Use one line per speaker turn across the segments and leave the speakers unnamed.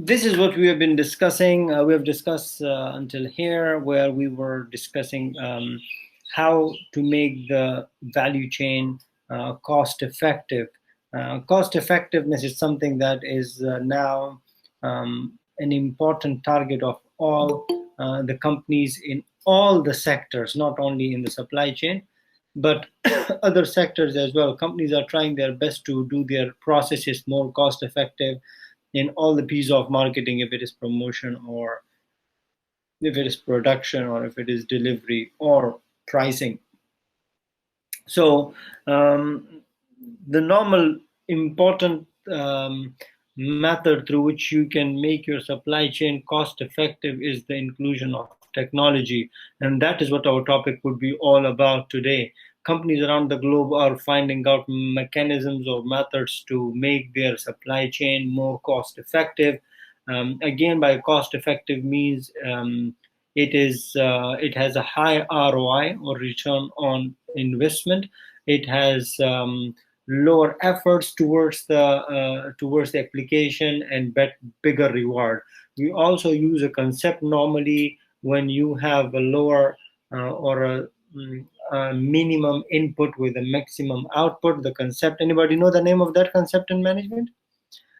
this is what we have been discussing. We have discussed until here, where we were discussing how to make the value chain cost effective. Cost effectiveness is something that is now an important target of all the companies in all the sectors, not only in the supply chain, but other sectors as well. Companies are trying their best to do their processes more cost effective in all the piece of marketing, if it is promotion or if it is production or if it is delivery or pricing. So the normal important method through which you can make your supply chain cost effective is the inclusion of technology, and that is what our topic would be all about today. Companies around the globe are finding out mechanisms or methods to make their supply chain more cost effective. Again, by cost effective means it has a high ROI or return on investment. It has lower efforts towards the application and bigger reward. We also use a concept normally when you have a lower or a minimum input with a maximum output. The concept, anybody know the name of that concept in management?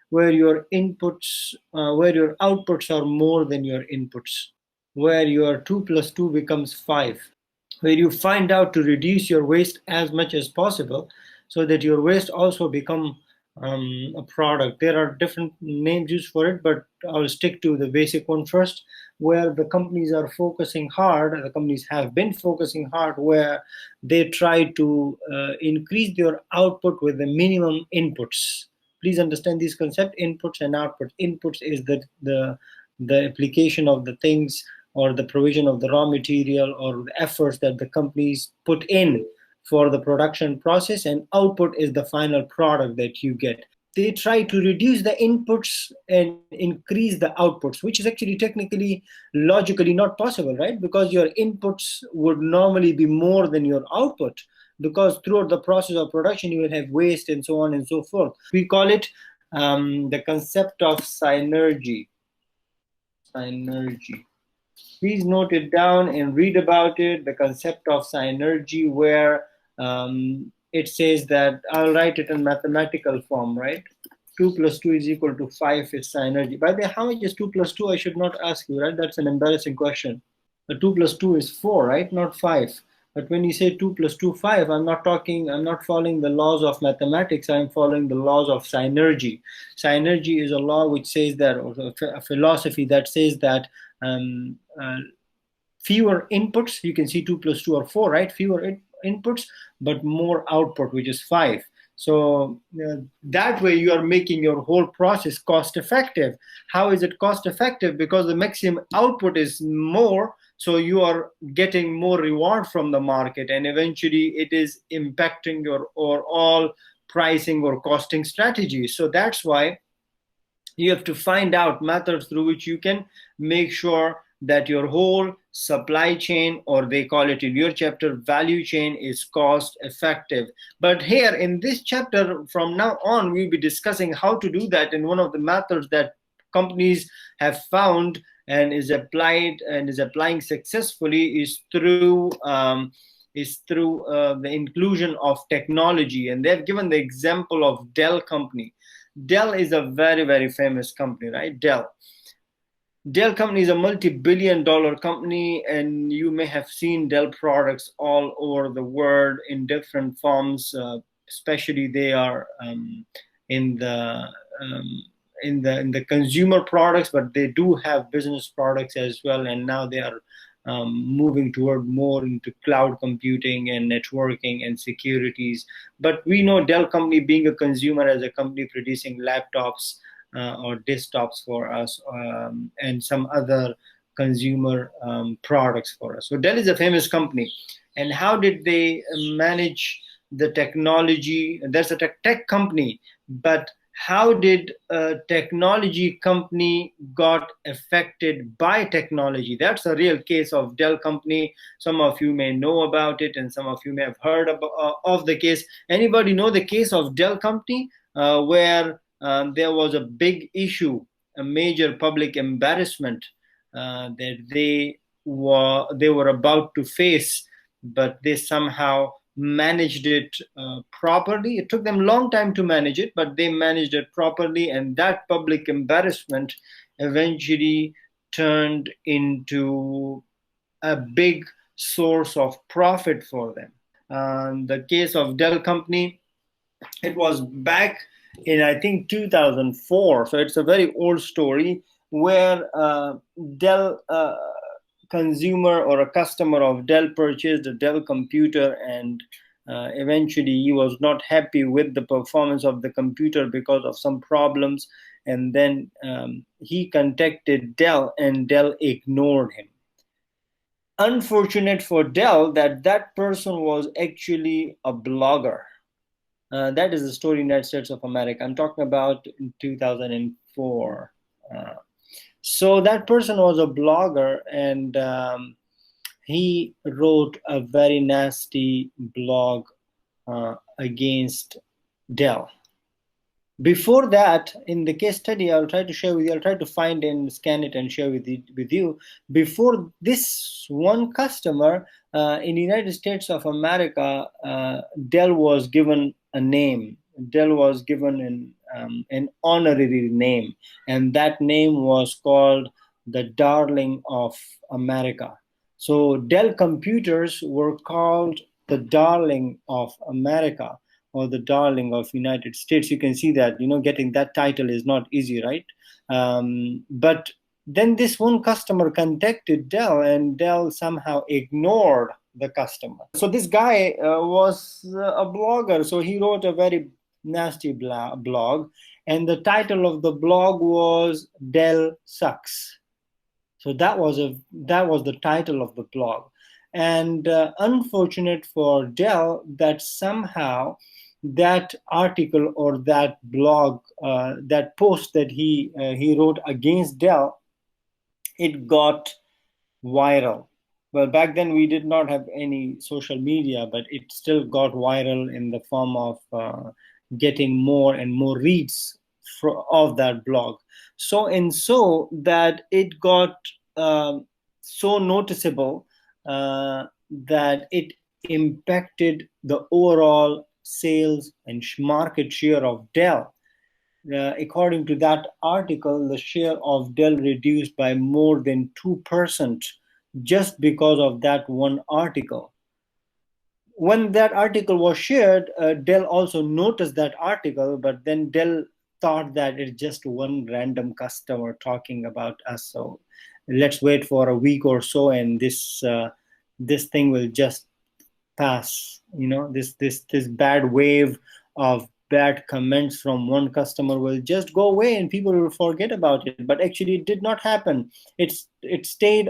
Where your outputs are more than your inputs, where your 2 plus 2 becomes 5, where you find out to reduce your waste as much as possible so that your waste also become a product. There are different names used for it, but I'll stick to the basic one first, where the companies are focusing hard, the companies have been focusing hard, where they try to increase their output with the minimum inputs. Please understand these concepts: inputs and outputs. Inputs is the application of the things or the provision of the raw material or the efforts that the companies put in for the production process, and output is the final product that you get. They try to reduce the inputs and increase the outputs, which is actually technically, logically not possible, right? Because your inputs would normally be more than your output, because throughout the process of production you will have waste and so on and so forth. We call it the concept of synergy. Please note it down and read about it, the concept of synergy, where it says that, I'll write it in mathematical form, right? 2 plus 2 is equal to 5 is synergy. By the way, how much is 2 plus 2? I should not ask you, right? That's an embarrassing question. The 2 plus 2 is 4, right? Not 5. But when you say 2 plus 2, 5, I'm not following the laws of mathematics, I'm following the laws of synergy. Synergy is a law which says that, or a philosophy that says that fewer inputs, you can see 2 plus 2 or 4, right? Fewer inputs, but more output, which is 5. So that way you are making your whole process cost effective. How is it cost effective? Because the maximum output is more, so you are getting more reward from the market, and eventually it is impacting your overall pricing or costing strategy. So that's why you have to find out methods through which you can make sure that your whole supply chain, or they call it in your chapter, value chain, is cost effective. But here in this chapter, from now on, we'll be discussing how to do that. And one of the methods that companies have found and is applying successfully is through the inclusion of technology. And they've given the example of Dell company. Dell is a very, very famous company, right? Dell company is a multi-billion-dollar company, and you may have seen Dell products all over the world in different forms. Especially they are in the consumer products, but they do have business products as well. And now they are moving toward more into cloud computing and networking and securities. But we know Dell company being a consumer, as a company producing laptops or desktops for us, and some other consumer products for us. So Dell is a famous company. And how did they manage the technology? That's a tech company, but how did a technology company got affected by technology? That's a real case of Dell company. Some of you may know about it, and some of you may have heard of the case. Anybody know the case of Dell company where there was a big issue a major public embarrassment that they were about to face, but they somehow managed it properly. It took them a long time to manage it, but they managed it properly, and that public embarrassment eventually turned into a big source of profit for them. The case of Dell Company, it was back in, I think, 2004. So it's a very old story where Dell consumer or a customer of Dell purchased a Dell computer, and eventually he was not happy with the performance of the computer because of some problems. And then he contacted Dell, and Dell ignored him. Unfortunate for Dell that that person was actually a blogger. That is the story in the United States of America. I'm talking about in 2004. So that person was a blogger, and he wrote a very nasty blog against Dell. Before that, in the case study, I'll try to share with you, I'll try to find and scan it and share with you. Before this one customer, in the United States of America, Dell was given a name. Dell was given an honorary name, and that name was called the Darling of America. So Dell computers were called the Darling of America, or the Darling of United States. You can see that, getting that title is not easy, right? But then this one customer contacted Dell, and Dell somehow ignored the customer. So this guy was a blogger. So he wrote a very nasty blog, and the title of the blog was Dell Sucks. So that was the title of the blog. And unfortunate for Dell that somehow that article or that blog, that post that he wrote against Dell, it got viral. Well, back then we did not have any social media, but it still got viral in the form of getting more and more reads of that blog. So that it got so noticeable that it impacted the overall sales and market share of Dell. According to that article, the share of Dell reduced by more than 2% just because of that one article. When that article was shared, Dell also noticed that article, but then Dell thought that it's just one random customer talking about us. So let's wait for a week or so, and this thing will just pass. This bad wave of bad comments from one customer will just go away, and people will forget about it. But actually, it did not happen. It stayed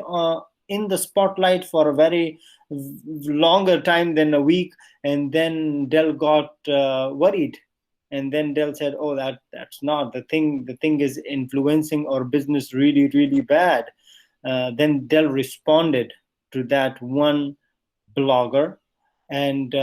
in the spotlight for a very longer time than a week, and then Dell got worried, and then Dell said, "Oh, that's not the thing. The thing is influencing our business really, really bad." Then Dell responded to that one blogger, and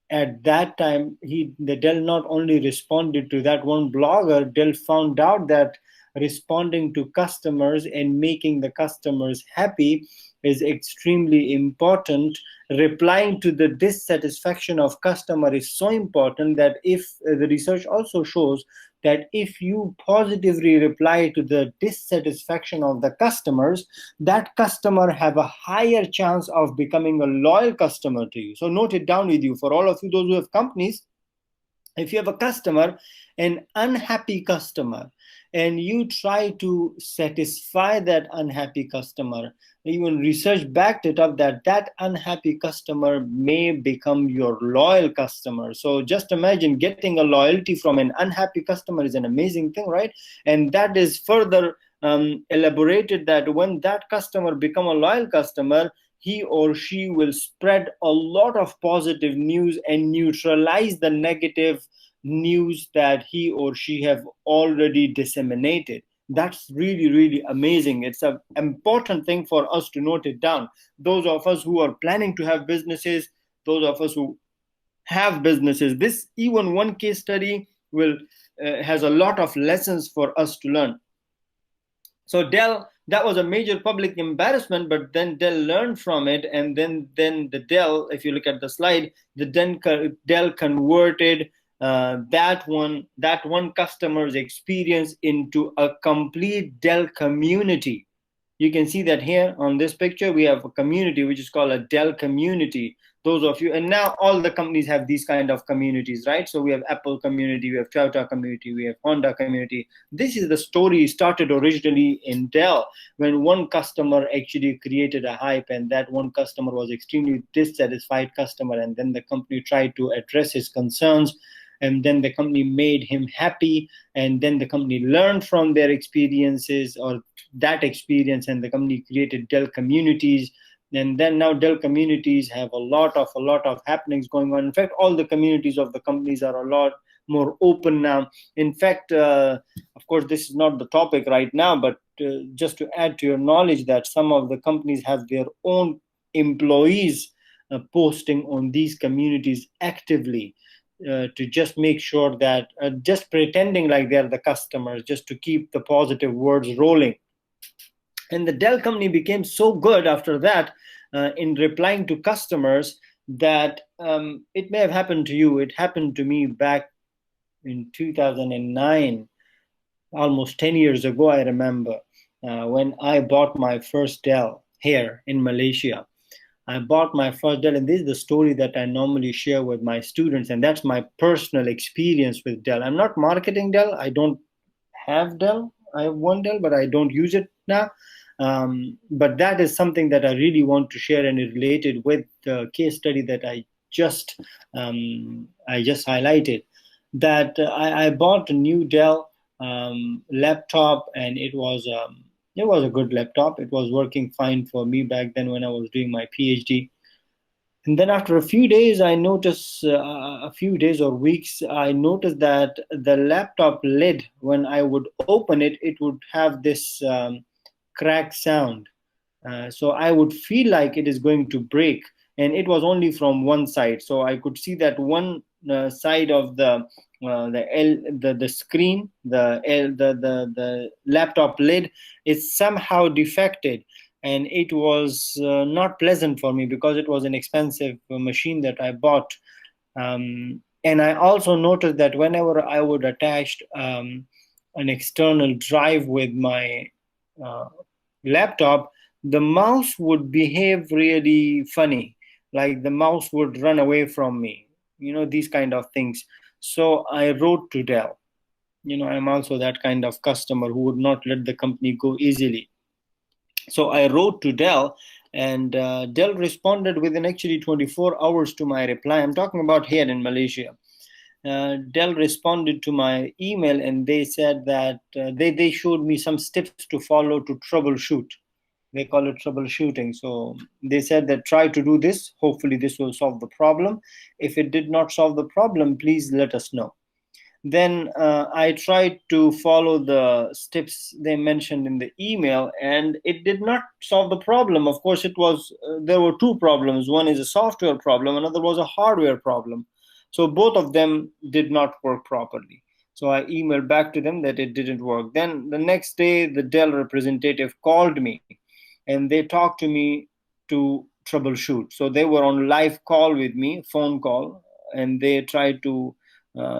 at that time, the Dell not only responded to that one blogger, Dell found out that responding to customers and making the customers happy is extremely important. Replying to the dissatisfaction of customer is so important that if the research also shows that if you positively reply to the dissatisfaction of the customers, that customer have a higher chance of becoming a loyal customer to you. So note it down with you. For all of you, those who have companies, if you have a customer, an unhappy customer, and you try to satisfy that unhappy customer, even research backed it up that unhappy customer may become your loyal customer. So just imagine getting a loyalty from an unhappy customer is an amazing thing, right? And that is further elaborated that when that customer become a loyal customer, he or she will spread a lot of positive news and neutralize the negative news that he or she have already disseminated. That's really, really amazing. It's an important thing for us to note it down. Those of us who are planning to have businesses, those of us who have businesses, this even one case study will has a lot of lessons for us to learn. So Dell, that was a major public embarrassment, but then Dell learned from it, and then the Dell, if you look at the slide, the Dell converted that one customer's experience into a complete Dell community. You can see that here on this picture, we have a community which is called a Dell community. Those of you, and now all the companies have these kind of communities, right? So we have Apple community, we have Toyota community, we have Honda community. This is the story started originally in Dell when one customer actually created a hype, and that one customer was extremely dissatisfied customer, and then the company tried to address his concerns, and then the company made him happy, and then the company learned from their experiences or that experience, and the company created Dell communities. And then now Dell communities have a lot of happenings going on. In fact, all the communities of the companies are a lot more open now. In fact, of course, this is not the topic right now, but just to add to your knowledge that some of the companies have their own employees posting on these communities actively, to just make sure that just pretending like they're the customers, just to keep the positive words rolling. And the Dell company became so good after that in replying to customers that it may have happened to you. It happened to me back in 2009, almost 10 years ago, I remember, when I bought my first Dell here in Malaysia. I bought my first Dell, and this is the story that I normally share with my students, and that's my personal experience with Dell. I'm not marketing Dell. I don't have Dell. I have one Dell, but I don't use it now. But that is something that I really want to share, and it related with the case study that I just highlighted. That I bought a new Dell laptop, and it was a good laptop. It was working fine for me back then when I was doing my PhD. And then after a few days, I noticed, a few days or weeks, I noticed that the laptop lid, when I would open it, it would have this crack sound. So I would feel like it is going to break, and it was only from one side. So I could see that one side of the screen, the laptop lid is somehow defected, and it was not pleasant for me because it was an expensive machine that I bought. And I also noticed that whenever I would attach an external drive with my uh, laptop, the mouse would behave really funny, like the mouse would run away from me, these kind of things. So I wrote to Dell. I'm also that kind of customer who would not let the company go easily. So I wrote to Dell, and Dell responded within actually 24 hours to my reply. I'm talking about here in Malaysia. Dell responded to my email, and they said that they showed me some steps to follow to troubleshoot. They call it troubleshooting. So they said that try to do this. Hopefully, this will solve the problem. If it did not solve the problem, please let us know. Then I tried to follow the steps they mentioned in the email, and it did not solve the problem. Of course, there were two problems. One is a software problem, another was a hardware problem. So both of them did not work properly. So I emailed back to them that it didn't work. Then the next day, the Dell representative called me, and they talked to me to troubleshoot. So they were on live call with me, phone call, and they tried to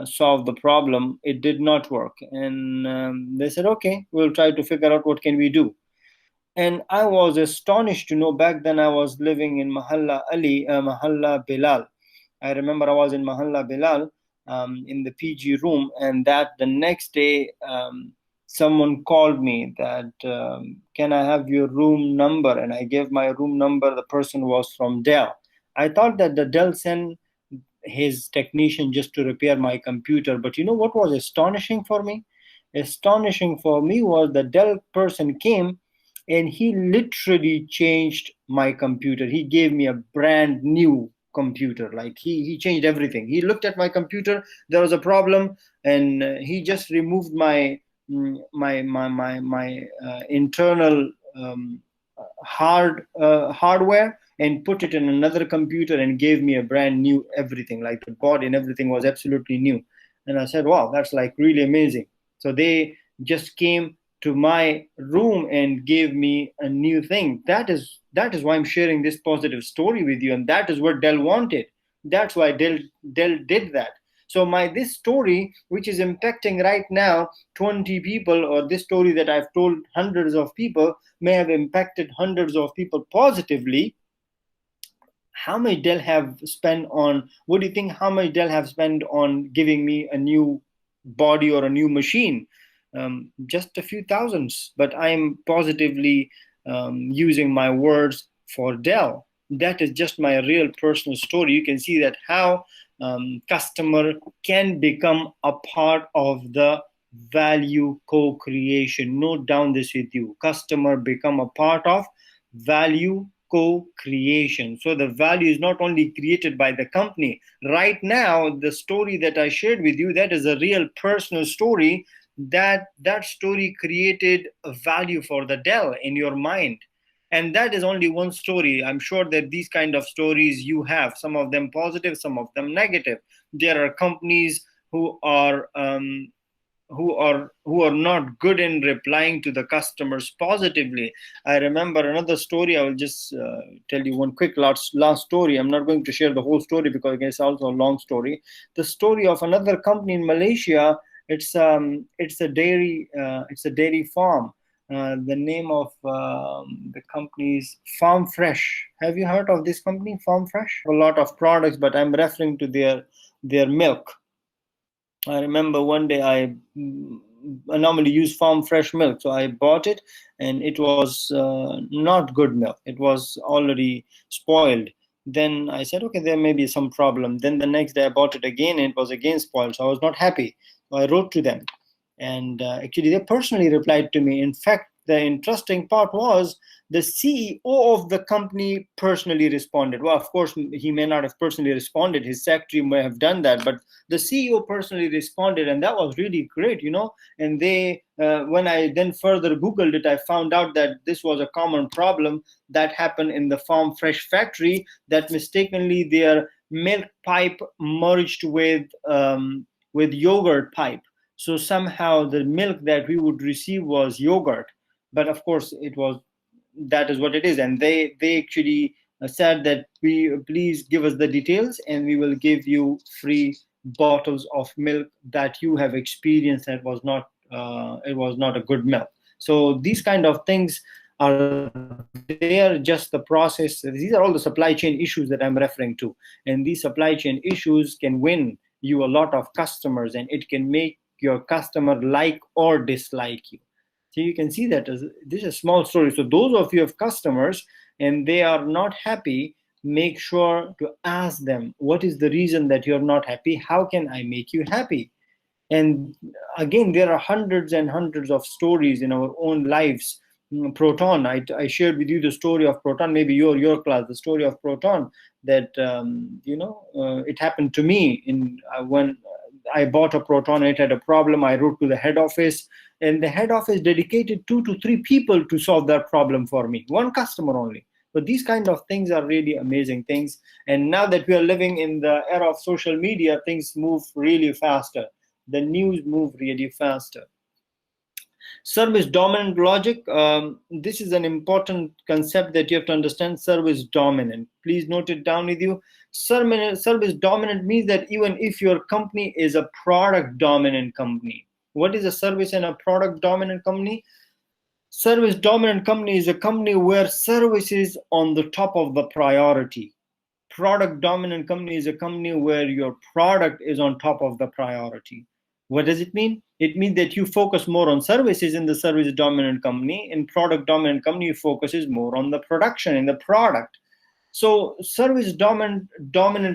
solve the problem. It did not work, and they said, okay, we'll try to figure out what can we do. And I was astonished to know back then I was living in Mahalla Bilal. I remember I was in Mahalla Bilal, in the PG room, and that the next day, someone called me that, can I have your room number? And I gave my room number. The person was from Dell. I thought that the Dell sent his technician just to repair my computer. But you know what was astonishing for me? Astonishing for me was the Dell person came, and he literally changed my computer. He gave me a brand new computer. Like he changed everything. He looked at my computer, there was a problem, and he just removed my internal hardware, and put it in another computer, and gave me a brand new everything. Like the board and everything was absolutely new. And I said, wow, that's like really amazing. So they just came to my room and gave me a new thing. That is why I'm sharing this positive story with you, and that is what Dell wanted. That's why Dell did that. So my this story, which is impacting right now 20 people, or this story that I've told hundreds of people, may have impacted hundreds of people positively. How much Dell have spent on, what do you think, how much Dell have spent on giving me a new body or a new machine? Just a few thousands, but I'm positively using my words for Dell. That is just my real personal story. You can see that how customer can become a part of the value co-creation. Note down this with you. Customer become a part of value co-creation. So the value is not only created by the company. Right now, the story that I shared with you, that is a real personal story. That story created a value for the Dell in your mind. And that is only one story. I'm sure that these kind of stories you have, some of them positive, some of them negative. There are companies who are not good in replying to the customers positively. I remember another story. I will just tell you one quick last story. I'm not going to share the whole story because it's also a long story. The story of another company in Malaysia. It's a dairy farm. The name of the company is Farm Fresh. Have you heard of this company, Farm Fresh? A lot of products, but I'm referring to their milk. I remember one day I normally use Farm Fresh milk, so I bought it, and it was not good milk. It was already spoiled. Then I said, okay, there may be some problem. Then the next day I bought it again, and it was again spoiled. So I was not happy. So I wrote to them, and actually they personally replied to me. In fact, the interesting part was the CEO of the company personally responded. Well, of course, he may not have personally responded. His secretary may have done that, but the CEO personally responded, and that was really great, And they, when I then further Googled it, I found out that this was a common problem that happened in the Farm Fresh factory, that mistakenly their milk pipe merged with yogurt pipe. So somehow the milk that we would receive was yogurt, but of course that is what it is. And they actually said that please give us the details, and we will give you free bottles of milk that you have experienced that was not a good milk. So these kind of things are there, just the process. These are all the supply chain issues that I'm referring to, and these supply chain issues can win you a lot of customers, and it can make your customer like or dislike you. So you can see that this is a small story. So those of you have customers and they are not happy, make sure to ask them, what is the reason that you're not happy? How can I make you happy? And again, there are hundreds and hundreds of stories in our own lives. Proton, I shared with you the story of Proton, maybe your class, the story of Proton, that it happened to me when I bought a Proton. It had a problem. I wrote to the head office, and the head office dedicated 2 to 3 people to solve that problem for me, one customer only. But these kind of things are really amazing things. And now that we are living in the era of social media, things move really faster. The news move really faster. Service dominant logic. This is an important concept that you have to understand. Service dominant. Please note it down with you. Service dominant means that even if your company is a product dominant company. What is a service and a product dominant company? Service dominant company is a company where service is on the top of the priority. Product dominant company is a company where your product is on top of the priority. What does it mean? It means that you focus more on services in the service dominant company. In product dominant company, you focuses more on the production in the product. So service dominant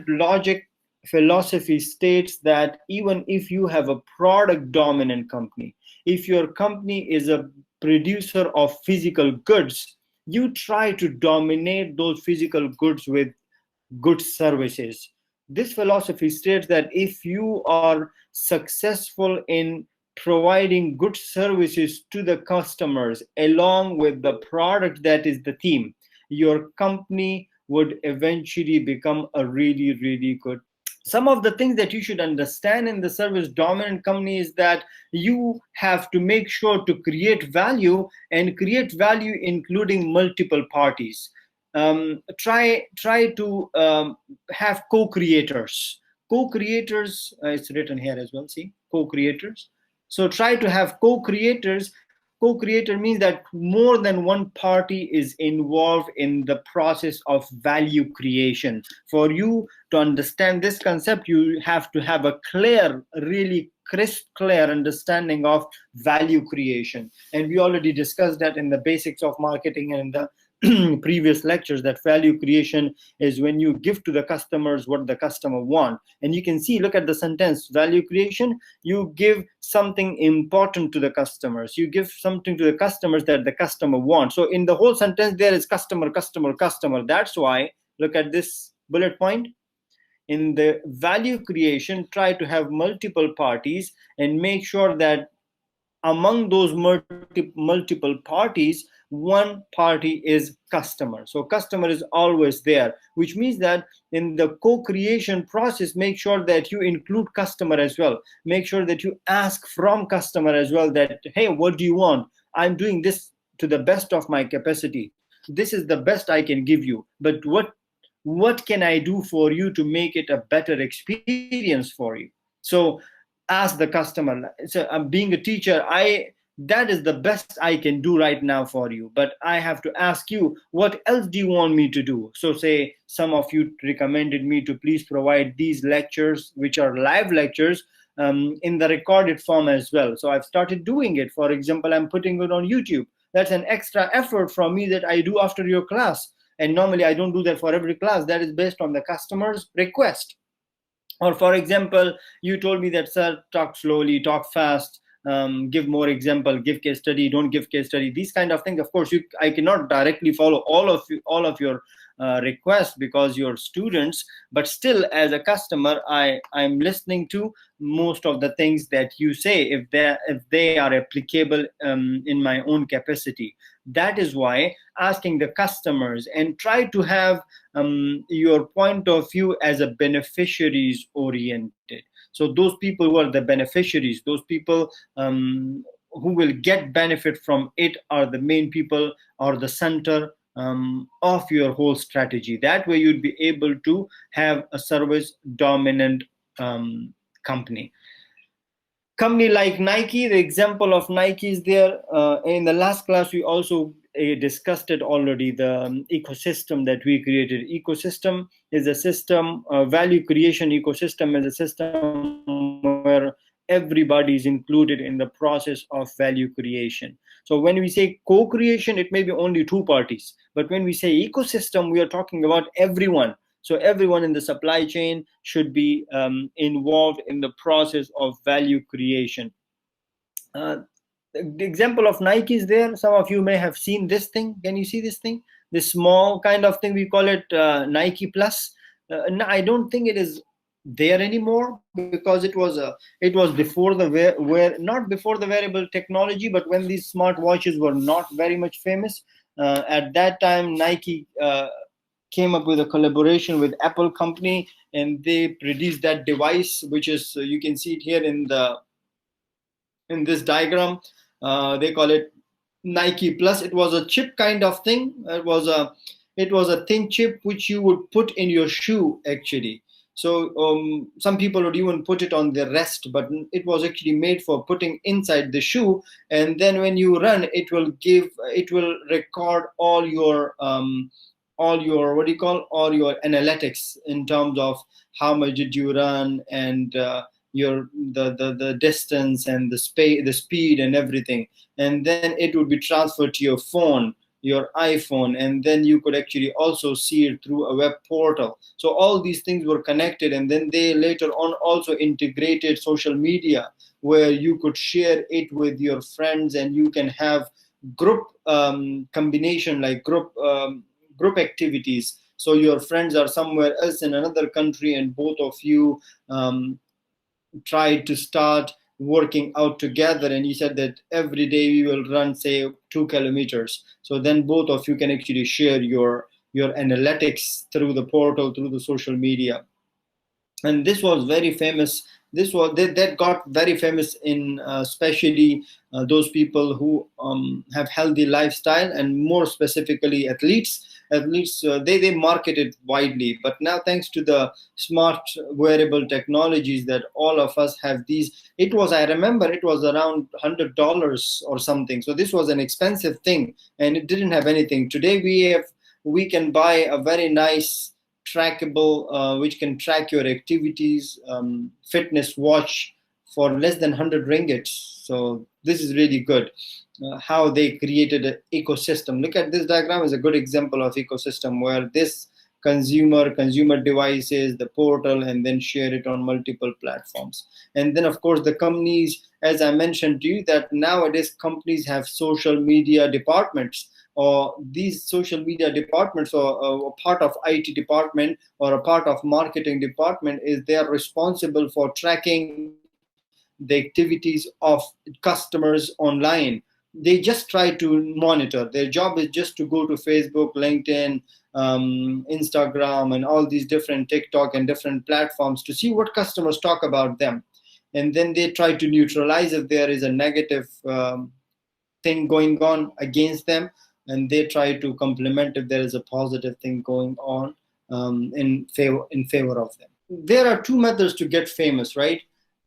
logic philosophy states that even if you have a product dominant company, if your company is a producer of physical goods, you try to dominate those physical goods with good services. This philosophy states that if you are successful in providing good services to the customers along with the product that is the theme, your company would eventually become a really, really good Some of the things that you should understand in the service dominant company is that you have to make sure to create value, and create value including multiple parties. Try to have co-creators. Co-creators, it's written here as well, see, co-creators. So try to have co-creators. Co-creator means that more than one party is involved in the process of value creation. For you to understand this concept, you have to have a clear, really crisp, clear understanding of value creation. And we already discussed that in the basics of marketing and in the previous lectures, that value creation is when you give to the customers what the customer want. And you can see, look at the sentence, value creation, you give something important to the customers, you give something to the customers that the customer wants. So in the whole sentence there is customer, customer, customer. That's why, look at this bullet point. In the value creation, try to have multiple parties and make sure that among those multiple parties, one party is customer. So customer is always there, which means that in the co-creation process, make sure that you include customer as well. Make sure that you ask from customer as well that, hey, what do you want? I'm doing this to the best of my capacity. This is the best I can give you. But what can I do for you to make it a better experience for you? So ask the customer. So I'm being a teacher, that is the best I can do right now for you, but I have to ask you, what else do you want me to do? So say some of you recommended me to please provide these lectures, which are live lectures, in the recorded form as well. So I've started doing it. For example, I'm putting it on YouTube. That's an extra effort from me that I do after your class. And normally I don't do that for every class. That is based on the customer's request. Or for example, you told me that, sir, talk slowly, talk fast, give more example, give case study, don't give case study, these kind of things. Of course, I cannot directly follow all of your requests because you're students, but still as a customer, I'm listening to most of the things that you say if they are applicable in my own capacity. That is why asking the customers and try to have your point of view as a beneficiaries oriented. So those people who are the beneficiaries, those people who will get benefit from it are the main people or the center of your whole strategy. That way you'd be able to have a service dominant company. Company like Nike, the example of Nike is there. In the last class, we also discussed it already, the ecosystem that we created. Ecosystem is a system, value creation ecosystem is a system where everybody is included in the process of value creation. So when we say co-creation, it may be only two parties. But when we say ecosystem, we are talking about everyone. So everyone in the supply chain should be involved in the process of value creation. The example of Nike is there. Some of you may have seen this thing. Can you see this thing? This small kind of thing, we call it Nike Plus. I don't think it is there anymore because it was before the not before the wearable technology, but when these smart watches were not very much famous. At that time, Nike came up with a collaboration with Apple company, and they produced that device, which is you can see it here in this diagram. They call it Nike Plus. It was a chip kind of thing. It was a thin chip which you would put in your shoe actually. So some people would even put it on their wrist, but it was actually made for putting inside the shoe. And then when you run, it will record all your analytics in terms of how much did you run and the distance and the speed and everything. And then it would be transferred to your phone, your iPhone, and then you could actually also see it through a web portal. So all these things were connected, and then they later on also integrated social media where you could share it with your friends, and you can have group combination, like group activities. So your friends are somewhere else in another country, and both of you try to start working out together, and you said that every day we will run, say, 2 kilometers. So then both of you can actually share your analytics through the portal, through the social media. And this was very famous. This was that got very famous in especially those people who have healthy lifestyle, and more specifically athletes they market it widely. But now, thanks to the smart wearable technologies that all of us have, these, it was, I remember, it was around $100 or something. So this was an expensive thing, and it didn't have anything. Today we can buy a very nice trackable, which can track your activities, fitness watch for less than 100 ringgits. So this is really good. How they created an ecosystem. Look at this diagram is a good example of ecosystem where this consumer devices, the portal, and then share it on multiple platforms. And then of course the companies, as I mentioned to you, that nowadays companies have social media departments, or these social media departments, or a part of IT department or a part of marketing department, is they are responsible for tracking the activities of customers online. They just try to monitor. Their job is just to go to Facebook, LinkedIn, Instagram, and all these different TikTok and different platforms to see what customers talk about them. And then they try to neutralize if there is a negative thing going on against them, and they try to complement if there is a positive thing going on in favor of them. There are two methods to get famous, right?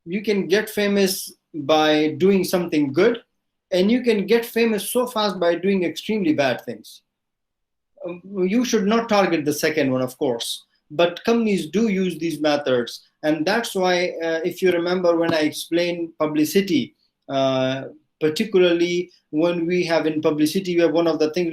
You can get famous by doing something good, and you can get famous so fast by doing extremely bad things. You should not target the second one, of course, but companies do use these methods. And that's why, if you remember when I explained publicity, particularly when we have in publicity, we have one of the things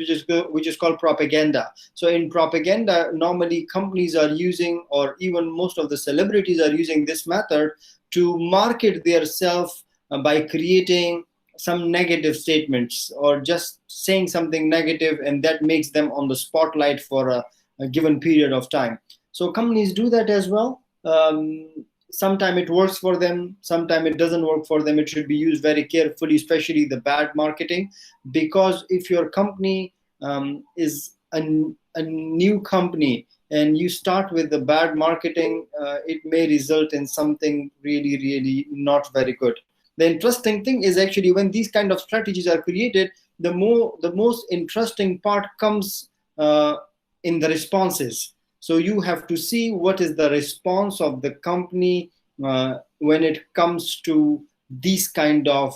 which is called propaganda. So in propaganda, normally companies are using, or even most of the celebrities are using this method to market their self by creating some negative statements or just saying something negative, and that makes them on the spotlight for a given period of time. So companies do that as well. Sometimes it works for them, sometimes it doesn't work for them. It should be used very carefully, especially the bad marketing, because if your company is a new company and you start with the bad marketing, it may result in something really, really not very good. The interesting thing is actually when these kind of strategies are created, the most interesting part comes in the responses. So you have to see what is the response of the company when it comes to these kind of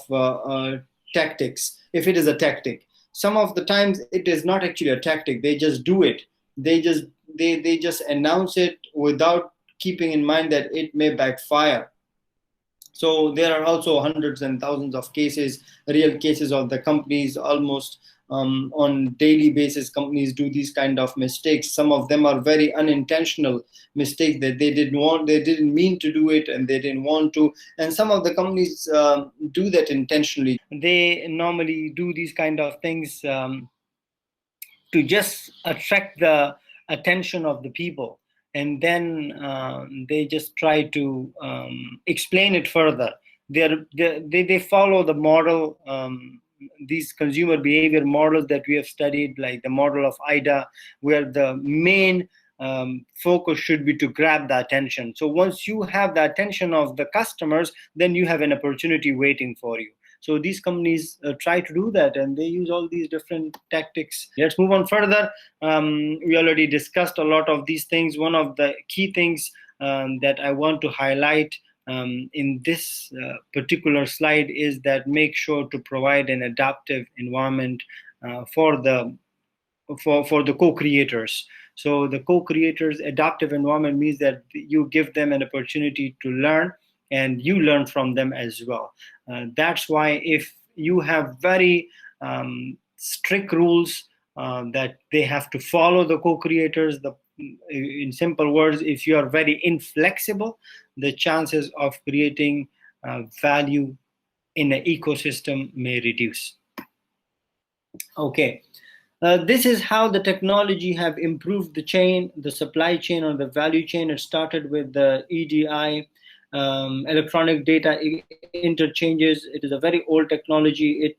tactics. If it is a tactic, some of the times it is not actually a tactic. They just do it. They just announce it without keeping in mind that it may backfire. So there are also hundreds and thousands of cases, real cases of the companies. Almost on daily basis, companies do these kind of mistakes. Some of them are very unintentional mistakes that they didn't mean to do it, and they didn't want to. And some of the companies do that intentionally. They normally do these kind of things to just attract the attention of the people, and then they just try to explain it further. They follow the model, these consumer behavior models that we have studied, like the model of IDA, where the main focus should be to grab the attention. So once you have the attention of the customers, then you have an opportunity waiting for you. So these companies try to do that, and they use all these different tactics. Let's move on further. We already discussed a lot of these things. One of the key things that I want to highlight in this particular slide is that make sure to provide an adaptive environment for the co-creators. So the co-creators adaptive environment means that you give them an opportunity to learn, and you learn from them as well. That's why if you have very strict rules that they have to follow, the co-creators, in simple words, if you are very inflexible, the chances of creating value in an ecosystem may reduce. Okay. This is how the technology have improved the chain, the supply chain or the value chain. It started with the EDI, electronic data interchanges. It is a very old technology. It,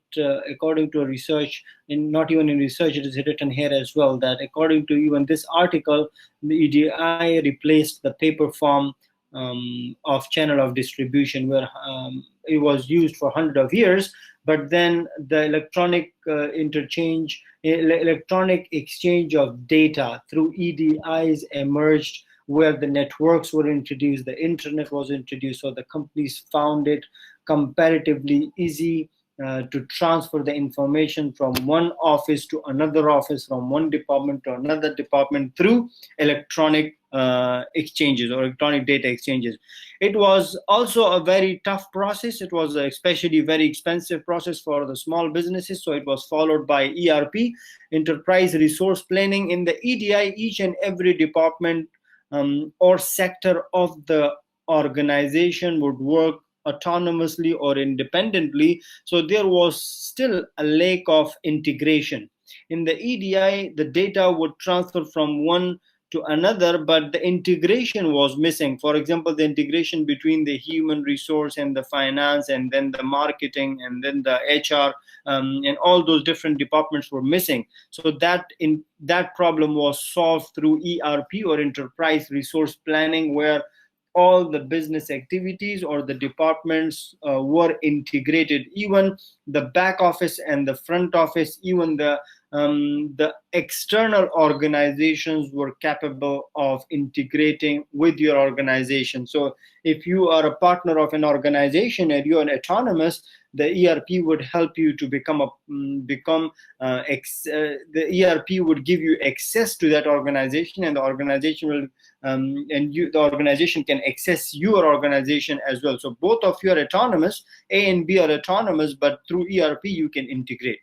according to a research, and not even in research, it is written here as well, that according to even this article, the EDI replaced the paper form of channel of distribution, where it was used for hundreds of years. But then the electronic electronic exchange of data through EDIs emerged, where the networks were introduced, the internet was introduced, so the companies found it comparatively easy to transfer the information from one office to another office, from one department to another department through electronic exchanges or electronic data exchanges. It was also a very tough process. It was especially very expensive process for the small businesses. So it was followed by ERP, enterprise resource planning. In the EDI, each and every department or sector of the organization would work autonomously or independently. So there was still a lack of integration. In the EDI, the data would transfer from one to another, but the integration was missing. For example, the integration between the human resource and the finance, and then the marketing, and then the HR, and all those different departments were missing. So that problem was solved through ERP or enterprise resource planning, where all the business activities or the departments were integrated. Even the back office and the front office, even the external organizations were capable of integrating with your organization. So if you are a partner of an organization and you are autonomous, the ERP would help you to the ERP would give you access to that organization, and the organization will the organization can access your organization as well. So both of you are autonomous, A and B are autonomous, but through ERP you can integrate.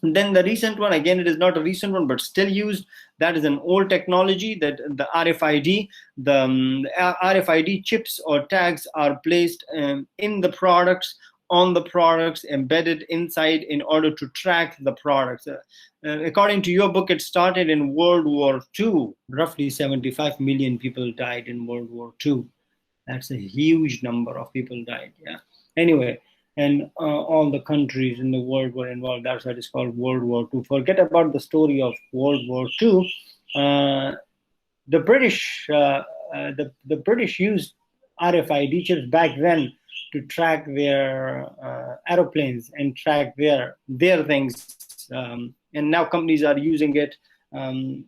And then the recent one, again, it is not a recent one, but still used. That is an old technology, that the RFID. The RFID chips or tags are placed in the products, on the products, embedded inside, in order to track the products. According to your book, it started in World War II. Roughly 75 million people died in World War II. That's a huge number of people died. Yeah. Anyway, and all the countries in the world were involved. That's why it's called World War II. Forget about the story of World War II. The British used RFID chips back then to track their aeroplanes and track their things. And now companies are using it. I'm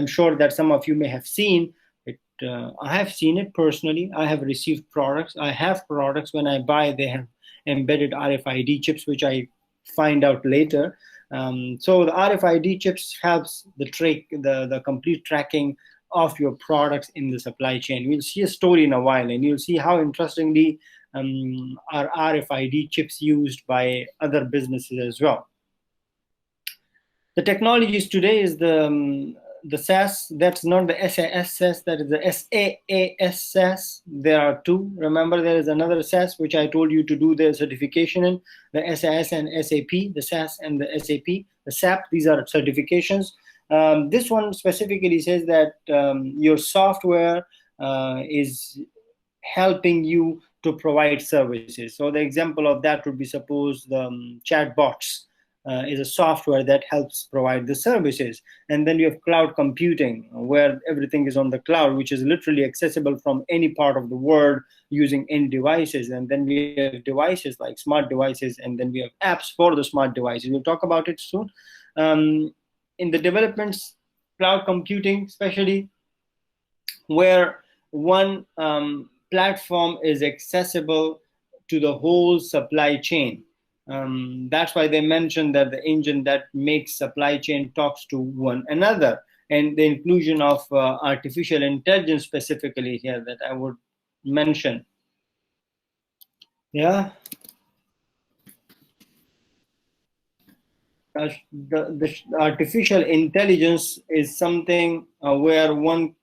sure that some of you may have seen it. I have seen it personally. I have received products. I have products, when I buy, they have embedded RFID chips, which I find out later. So the RFID chips helps the complete tracking of your products in the supply chain. We'll see a story in a while, and you'll see how interestingly are RFID chips used by other businesses as well. The technologies today is the SAS. That's not the SAS SAS, that is the SaaS SAS. There are two. Remember, there is another SAS which I told you to do the certification in, the SAS and SAP, the SAS and the SAP, the SAP. These are certifications. This one specifically says that your software is helping you to provide services. So the example of that would be, suppose the chatbots is a software that helps provide the services. And then you have cloud computing, where everything is on the cloud, which is literally accessible from any part of the world using any devices. And then we have devices like smart devices, and then we have apps for the smart devices. We'll talk about it soon. In the developments, cloud computing, especially where one platform is accessible to the whole supply chain. That's why they mentioned that the engine that makes supply chain talks to one another, and the inclusion of artificial intelligence specifically here that I would mention. Yeah. The artificial intelligence is something where one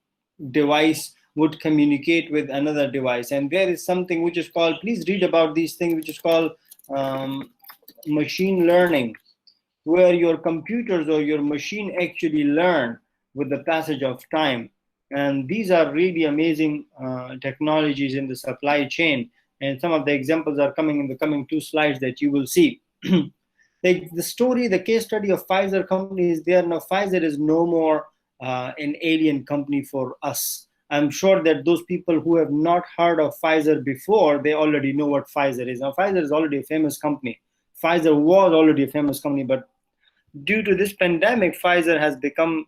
device would communicate with another device, and there is something which is called, please read about these things, which is called machine learning, where your computers or your machine actually learn with the passage of time. And these are really amazing technologies in the supply chain, and some of the examples are coming in the coming two slides that you will see. The case study of Pfizer company is there. Now Pfizer is no more an alien company for us. I'm sure that those people who have not heard of Pfizer before, they already know what Pfizer is. Now, Pfizer is already a famous company. Pfizer was already a famous company, but due to this pandemic, Pfizer has become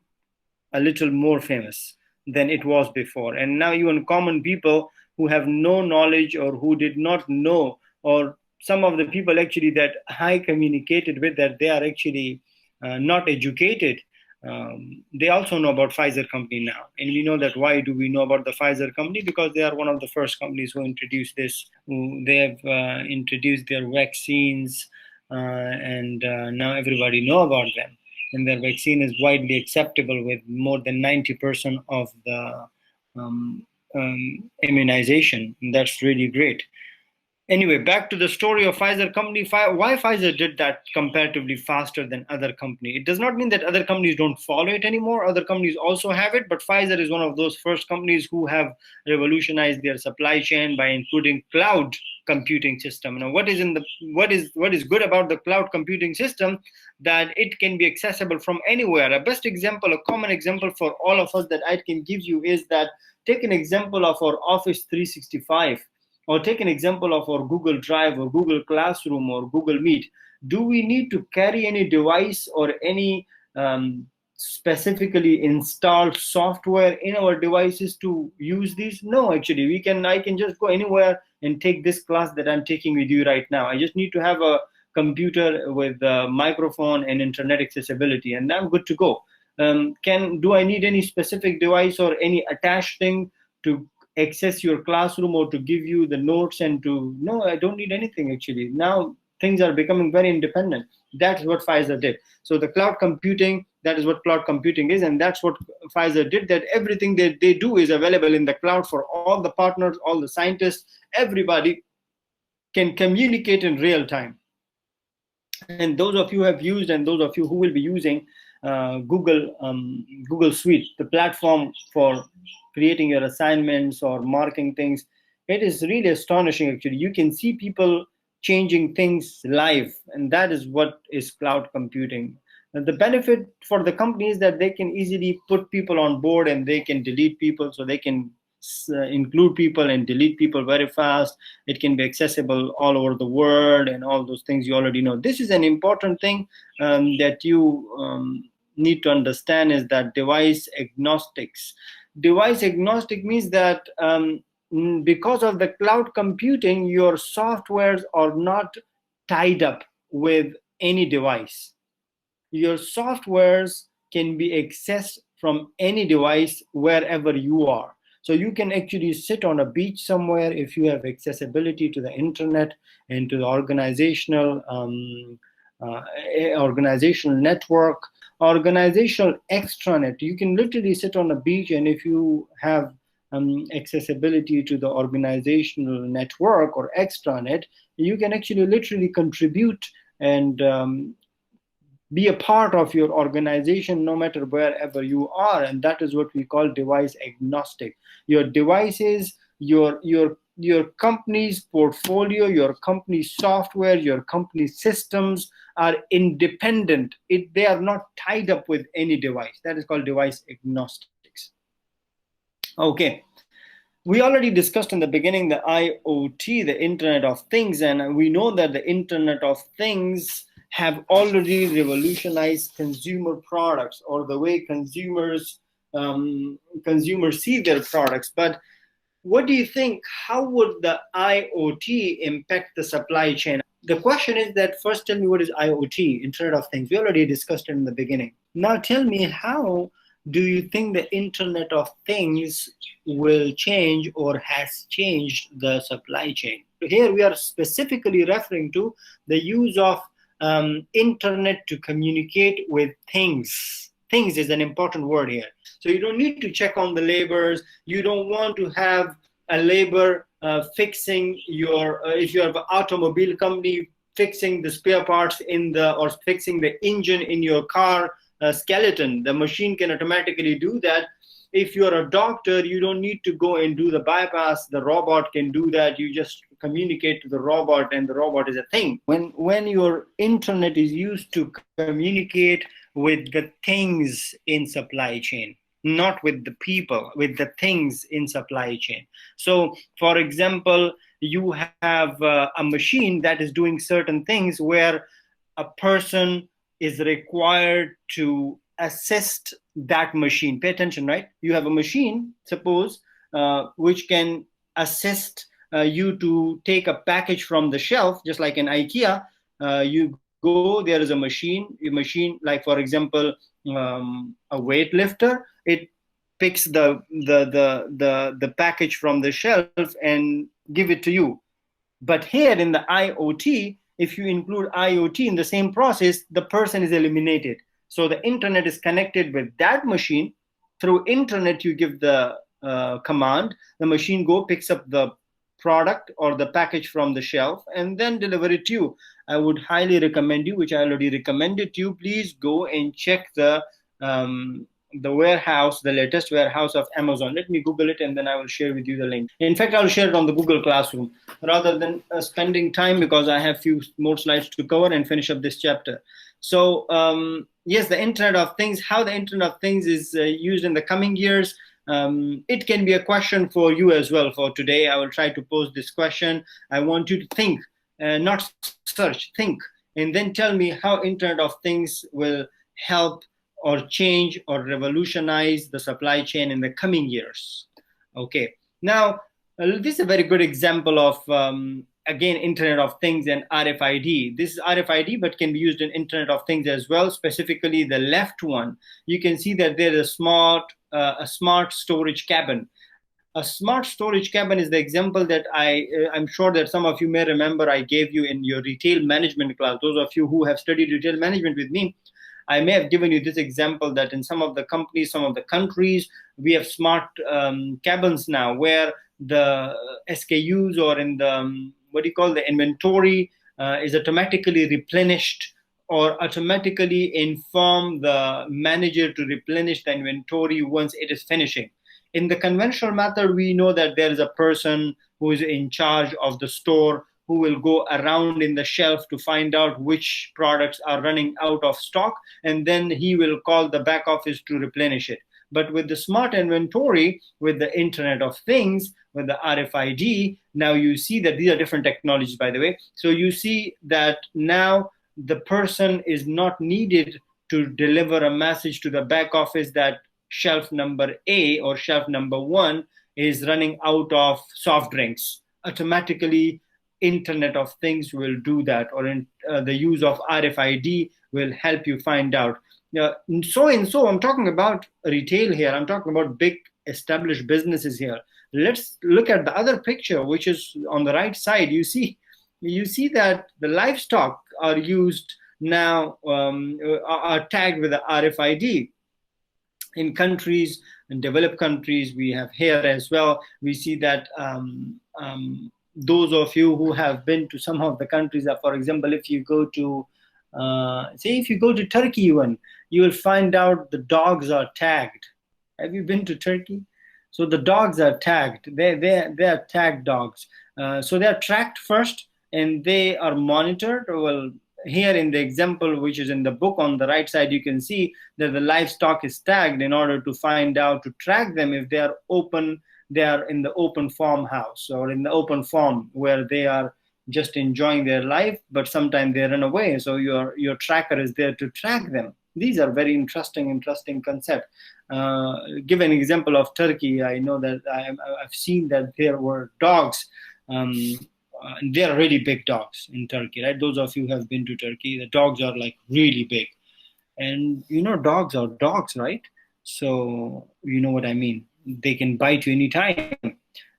a little more famous than it was before. And now even common people who have no knowledge or who did not know, or some of the people actually that I communicated with, that they are actually not educated, they also know about Pfizer company now. And we know that. Why do we know about the Pfizer company? Because they are one of the first companies who introduced this. They have introduced their vaccines, and now everybody know about them. And their vaccine is widely acceptable with more than 90% of the immunization. And that's really great. Anyway, back to the story of Pfizer company. Why Pfizer did that comparatively faster than other company? It does not mean that other companies don't follow it anymore. Other companies also have it, but Pfizer is one of those first companies who have revolutionized their supply chain by including cloud computing system. Now, what is good about the cloud computing system? That it can be accessible from anywhere. A best example, a common example for all of us that I can give you is that take an example of our Office 365. Or take an example of our Google Drive or Google Classroom or Google Meet. Do we need to carry any device or any specifically installed software in our devices to use these? No, actually, I can just go anywhere and take this class that I'm taking with you right now. I just need to have a computer with a microphone and internet accessibility, and I'm good to go. Do I need any specific device or any attached thing to access your classroom or to give you the notes? No, I don't need anything actually. Now things are becoming very independent. That's what Pfizer did. So the cloud computing, that is what cloud computing is, and that's what Pfizer did, that everything that they do is available in the cloud for all the partners, all the scientists. Everybody can communicate in real time. And those of you who have used, and those of you who will be using Google Suite, the platform for creating your assignments or marking things, it is really astonishing actually. You can see people changing things live, and that is what is cloud computing. And the benefit for the company is that they can easily put people on board and they can delete people, so they can include people and delete people very fast. It can be accessible all over the world and all those things you already know. This is an important thing that you need to understand, is that device agnostics. Device agnostic means that because of the cloud computing, your softwares are not tied up with any device. Your softwares can be accessed from any device wherever you are. So you can actually sit on a beach somewhere if you have accessibility to the internet and to the organizational network, organizational extranet. You can literally sit on a beach, and if you have accessibility to the organizational network or extranet, you can actually literally contribute and be a part of your organization no matter wherever you are. And that is what we call device agnostic. Your devices, your company's portfolio, your company's software, your company's systems are independent. They are not tied up with any device. That is called device agnostics. Okay. We already discussed in the beginning the IoT, the Internet of Things, and we know that the Internet of Things have already revolutionized consumer products, or the way consumers see their products. But what do you think? How would the IoT impact the supply chain? The question is that, first tell me, what is IoT, Internet of Things? We already discussed it in the beginning. Now tell me, how do you think the Internet of Things will change or has changed the supply chain? Here we are specifically referring to the use of internet to communicate with things. Things is an important word here. So you don't need to check on the labors. You don't want to have a labor fixing your, if you have an automobile company, fixing the spare parts or fixing the engine in your car skeleton. The machine can automatically do that. If you're a doctor, you don't need to go and do the bypass. The robot can do that. You just communicate to the robot, and the robot is a thing. When your internet is used to communicate with the things in supply chain, not with the people, with the things in supply chain. So, for example, you have a machine that is doing certain things where a person is required to assist that machine. Pay attention, right? You have a machine, suppose, which can assist you to take a package from the shelf, just like in IKEA. You go, there is a machine like, for example, a weightlifter. It picks the package from the shelf and give it to you. But here in the IoT, if you include IoT in the same process, the person is eliminated. So the internet is connected with that machine. Through internet, you give the command, the machine picks up the product or the package from the shelf and then deliver it to you. I would highly recommend you, which I already recommended to you, please go and check the warehouse, the latest warehouse of Amazon. Let me Google it and then I will share with you the link. In fact, I'll share it on the Google Classroom rather than spending time, because I have few more slides to cover and finish up this chapter. So yes, the Internet of Things, how the Internet of Things is used in the coming years. It can be a question for you as well. For today, I will try to pose this question. I want you to think, not search, think, and then tell me how Internet of Things will help or change or revolutionize the supply chain in the coming years. Okay, now this is a very good example of, again, Internet of Things and RFID. This is RFID, but can be used in Internet of Things as well, specifically the left one. You can see that there is a smart storage cabin. A smart storage cabin is the example that I'm sure that some of you may remember I gave you in your retail management class. Those of you who have studied retail management with me, I may have given you this example that in some of the companies, some of the countries, we have smart cabins now where the SKUs or in the, the inventory is automatically replenished or automatically inform the manager to replenish the inventory once it is finishing. In the conventional method, we know that there is a person who is in charge of the store who will go around in the shelf to find out which products are running out of stock, and then he will call the back office to replenish it. But with the smart inventory, with the Internet of Things, with the RFID, now you see that these are different technologies, by the way. So you see that now the person is not needed to deliver a message to the back office that shelf number A or shelf number 1 is running out of soft drinks. Automatically, Internet of Things will do that, or the use of RFID will help you find out. So I'm talking about retail here. I'm talking about big established businesses here. Let's look at the other picture, which is on the right side. You see that the livestock are used now, are tagged with the RFID. In countries, in developed countries, we have here as well. We see that those of you who have been to some of the countries, for example, if you go to, if you go to Turkey even, you will find out the dogs are tagged. Have you been to Turkey? So the dogs are tagged. They are tagged dogs. So they are tracked first and they are monitored. Well, here in the example, which is in the book on the right side, you can see that the livestock is tagged in order to find out, to track them if they are open. They are in the open farmhouse or in the open farm where they are just enjoying their life, but sometimes they run away. So your tracker is there to track them. These are very interesting concept. Give an example of Turkey. I know that I've seen that there were dogs. They are really big dogs in Turkey, right? Those of you who have been to Turkey, the dogs are like really big. And dogs are dogs, right? So you know what I mean. They can bite you anytime.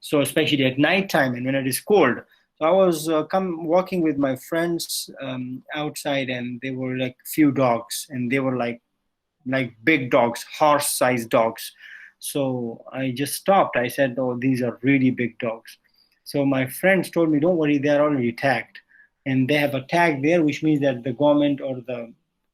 So especially at nighttime and when it is cold. So I was walking with my friends outside, and there were like few dogs, and they were like big dogs, horse-sized dogs. So I just stopped. I said, "Oh, these are really big dogs." So my friends told me, "Don't worry, they are already tagged, and they have a tag there, which means that the government or the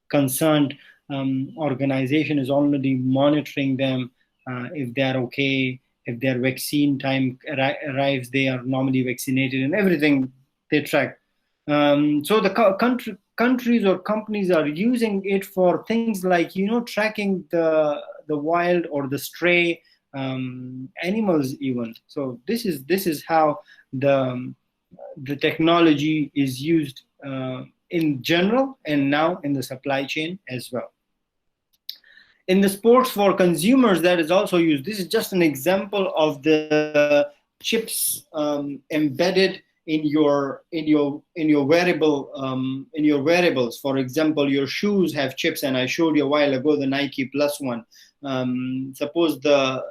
concerned organization is already monitoring them." If they are okay, if their vaccine time arrives, they are normally vaccinated, and everything they track. So the countries or companies are using it for things like tracking the the wild or the stray animals even. So this is how the technology is used in general, and now in the supply chain as well. In the sports for consumers, that is also used. This is just an example of the chips embedded in your wearables. For example, your shoes have chips, and I showed you a while ago the Nike Plus one. Suppose the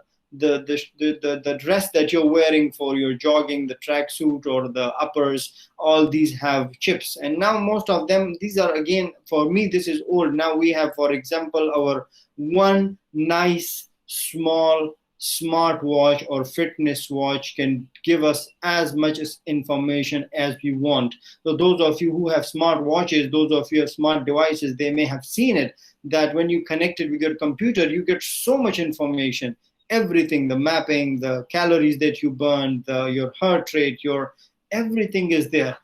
dress that you're wearing for your jogging, the tracksuit or the uppers, all these have chips. And now most of them, these are, again, for me, this is old. Now we have, for example, our one nice small smartwatch or fitness watch can give us as much information as we want. So those of you who have smart watches, those of you who have smart devices, they may have seen it, that when you connect it with your computer, you get so much information, everything, the mapping, the calories that you burn, your heart rate, your everything is there.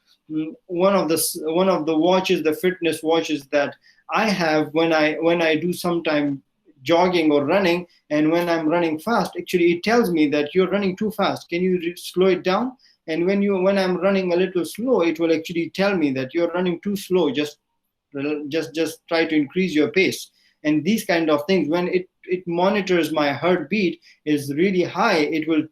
One of the watches, the fitness watches that I have, when I do sometime jogging or running, and when I'm running fast, actually it tells me that you're running too fast. Can you slow it down? And when I'm running a little slow, it will actually tell me that you're running too slow. Just try to increase your pace. And these kind of things, when it monitors my heartbeat is really high, it will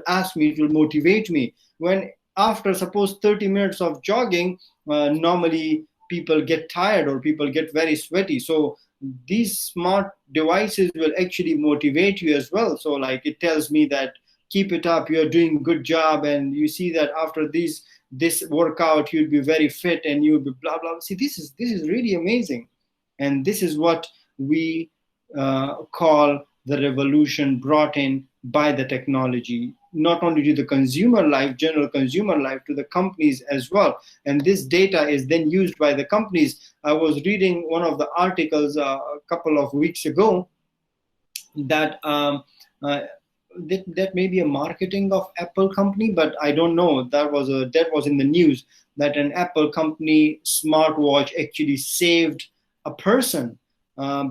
ask me, it will motivate me. When after suppose 30 minutes of jogging, normally people get tired or people get very sweaty. So these smart devices will actually motivate you as well. So like it tells me that keep it up, you're doing a good job, and you see that after this workout you'll be very fit and you'll be blah blah. See, this is really amazing, and this is what we call the revolution brought in by the technology, not only to the consumer life, general consumer life, to the companies as well. And this data is then used by the companies. I was reading one of the articles a couple of weeks ago that that may be a marketing of Apple company, but I don't know. That was in the news, that an Apple company smartwatch actually saved a person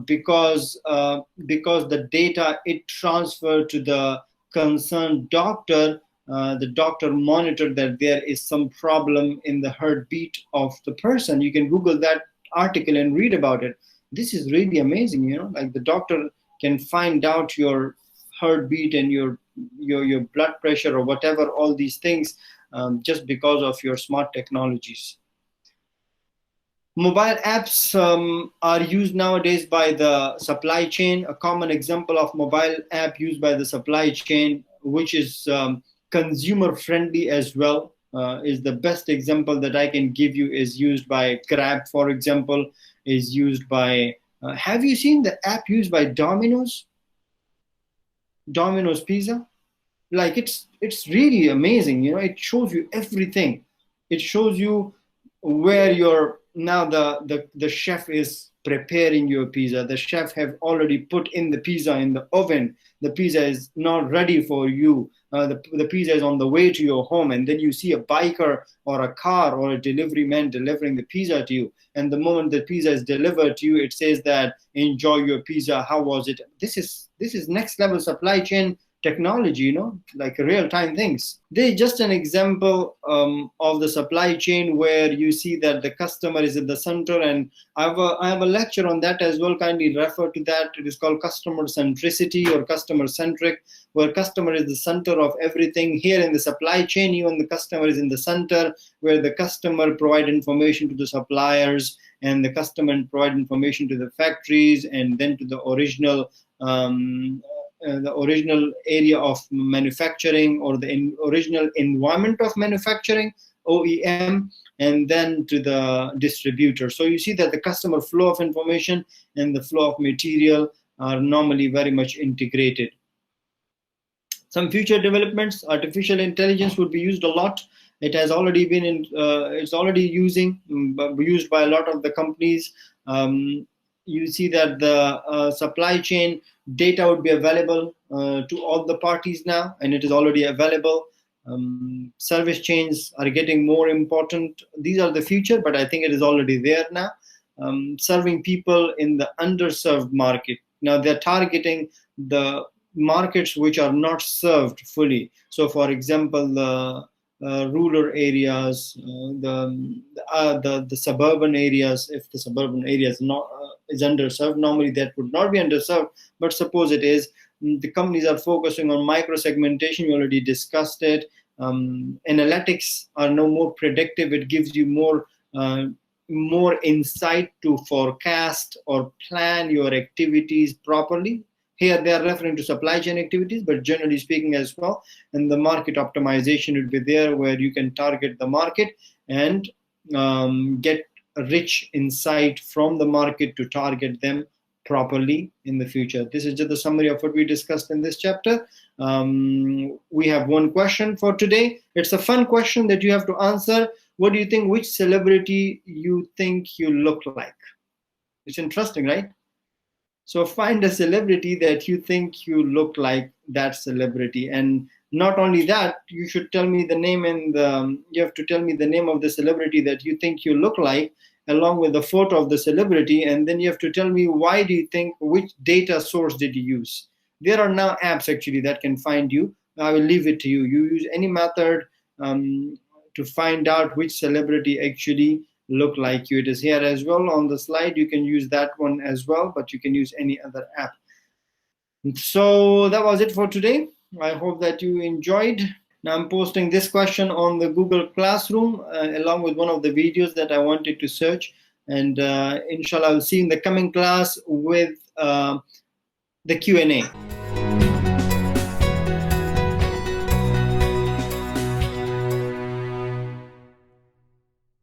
because the data it transferred to the concerned doctor. The doctor monitored that there is some problem in the heartbeat of the person. You can Google that article and read about it. This is really amazing, like the doctor can find out your heartbeat and your blood pressure or whatever, all these things, just because of your smart technologies. Mobile apps are used nowadays by the supply chain. A common example of mobile app used by the supply chain, which is consumer friendly as well, is the best example that I can give you, is used by Grab, for example, is used by, have you seen the app used by Domino's Pizza? Like it's really amazing. It shows you everything. It shows you where now the chef is preparing your pizza. The chef have already put in the pizza in the oven. The pizza is not ready for you. The pizza is on the way to your home, and then you see a biker or a car or a delivery man delivering the pizza to you. And the moment the pizza is delivered to you, it says that enjoy your pizza. How was it? This is next level supply chain technology, like real-time things. They're just an example of the supply chain where you see that the customer is at the center, and I have a lecture on that as well. Kindly refer to that. It is called customer centricity or customer centric, where customer is the center of everything. Here in the supply chain, even the customer is in the center, where the customer provide information to the suppliers, and the customer provide information to the factories, and then to the original area of manufacturing, or the original environment of manufacturing, OEM, and then to the distributor. So you see that the customer flow of information and the flow of material are normally very much integrated. Some future developments, artificial intelligence would be used a lot. It has already been it's already used by a lot of the companies. You see that the supply chain data would be available to all the parties now, and it is already available. Service chains are getting more important. These are the future, but I think it is already there now. Serving people in the underserved market. Now they're targeting the markets which are not served fully. So, for example, the rural areas, the suburban areas. If the suburban area is not is underserved, normally that would not be underserved. But suppose it is, the companies are focusing on micro segmentation. We already discussed it. Analytics are no more predictive. It gives you more insight to forecast or plan your activities properly. Here they are referring to supply chain activities, but generally speaking as well. And the market optimization would be there, where you can target the market and get rich insight from the market to target them properly in the future. This is just the summary of what we discussed in this chapter. We have one question for today. It's a fun question that you have to answer. What do you think? Which celebrity you think you look like? It's interesting, right? So find a celebrity that you think you look like that celebrity, and not only that, you should tell me the name, and you have to tell me the name of the celebrity that you think you look like, along with the photo of the celebrity, and then you have to tell me why do you think, which data source did you use. There are now apps actually that can find you. I will leave it to you. You use any method to find out which celebrity actually look like you. It is here as well on the slide. You can use that one as well, but you can use any other app. So that was it for today. I hope that you enjoyed. Now I'm posting this question on the Google Classroom along with one of the videos that I wanted to search. And inshallah, I'll see you in the coming class with the Q&A.